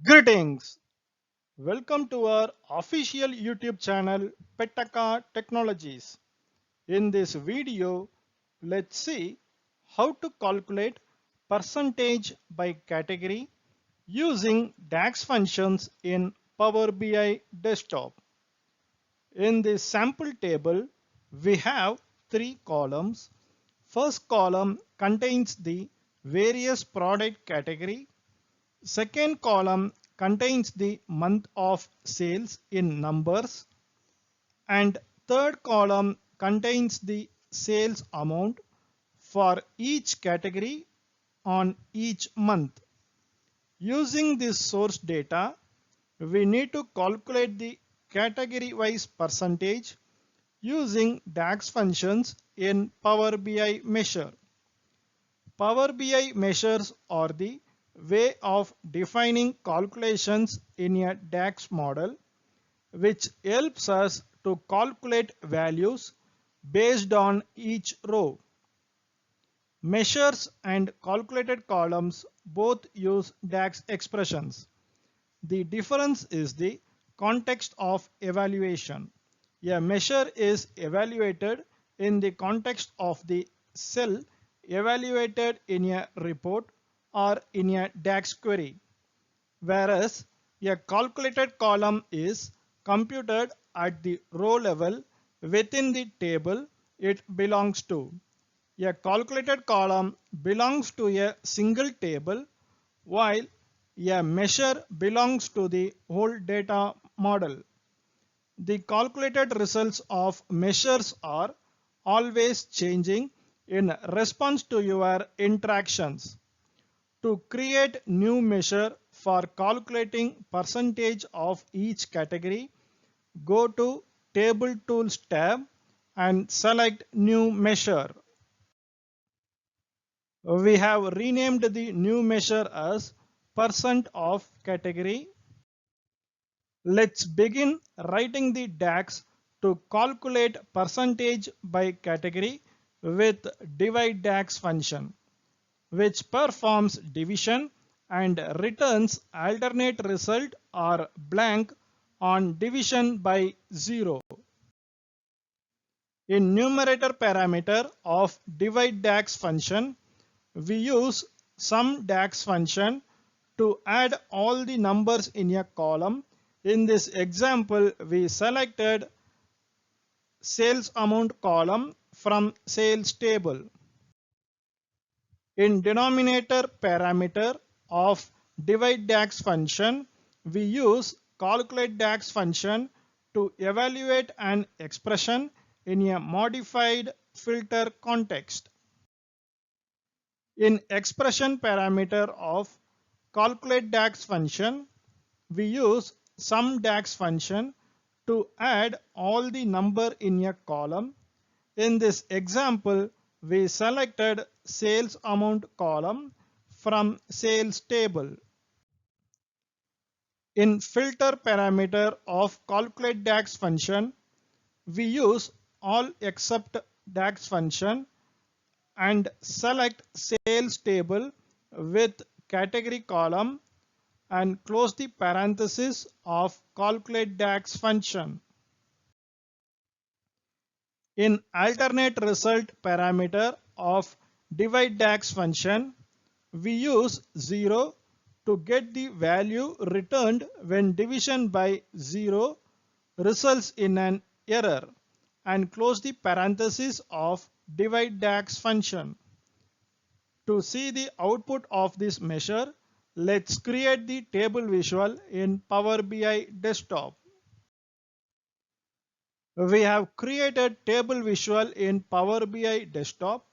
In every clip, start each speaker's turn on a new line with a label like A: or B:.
A: Greetings! Welcome to our official YouTube channel Pettaka Technologies. In this video, let's see how to calculate percentage by category using DAX functions in Power BI Desktop. In this sample table, we have three columns. First column contains the various product category. Second column contains the month of sales in numbers, and third column contains the sales amount for each category on each month. Using this source data, we need to calculate the category wise percentage using DAX functions in Power BI measure. Power BI measures are the way of defining calculations in a DAX model, which helps us to calculate values based on each row. Measures and calculated columns both use DAX expressions. The difference is the context of evaluation. A measure is evaluated in the context of the cell evaluated in a report or in a DAX query, whereas a calculated column is computed at the row level within the table it belongs to. A calculated column belongs to a single table, while a measure belongs to the whole data model. The calculated results of measures are always changing in response to your interactions. To create new measure for calculating percentage of each category, go to Table Tools tab and select New Measure. We have renamed the new measure as percent of category. Let's begin writing the DAX to calculate percentage by category with divide DAX function, which performs division and returns alternate result or blank on division by 0. In numerator parameter of divide DAX function, we use sum DAX function to add all the numbers in a column. In this example, we selected sales amount column from sales table. In denominator parameter of divide DAX function, we use calculate DAX function to evaluate an expression in a modified filter context. In expression parameter of calculate DAX function, we use sum DAX function to add all the number in a column. In this example, we selected sales amount column from sales table. In filter parameter of calculate DAX function, we use all except DAX function and select sales table with category column and close the parenthesis of calculate DAX function. In alternate result parameter of divide DAX function, we use 0 to get the value returned when division by 0 results in an error and close the parenthesis of divide DAX function. To see the output of this measure, let's create the table visual in Power BI Desktop. We have created table visual in Power BI Desktop.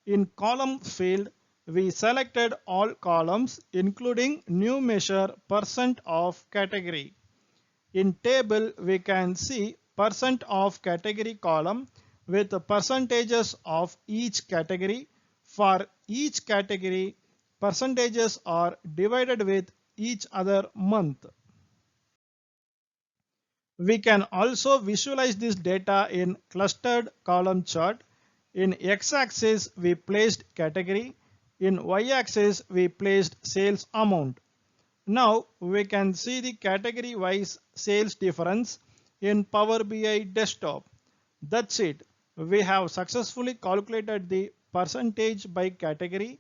A: In column field, we selected all columns including new measure percent of category. In table, we can see percent of category column with the percentages of each category. For each category, percentages are divided with each other month. We can also visualize this data in clustered column chart. In x-axis, we placed category. In y-axis, we placed sales amount. Now we can see the category wise sales difference in Power BI desktop. That's it. We have successfully calculated the percentage by category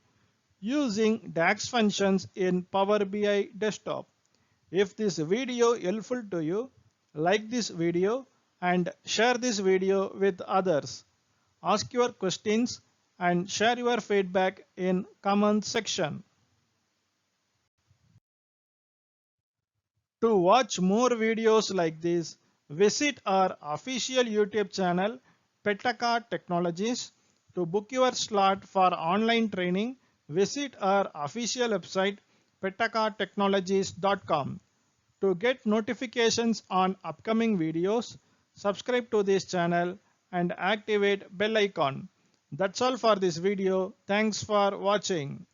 A: using DAX functions in Power BI desktop. If this video helpful to you, like this video and share this video with others. Ask your questions and share your feedback in comment section. To watch more videos like this, visit our official YouTube channel Pettaka Technologies. To book your slot for online training, visit our official website pettakatechnologies.com. To get notifications on upcoming videos, subscribe to this channel and activate bell icon. That's all for this video. Thanks for watching.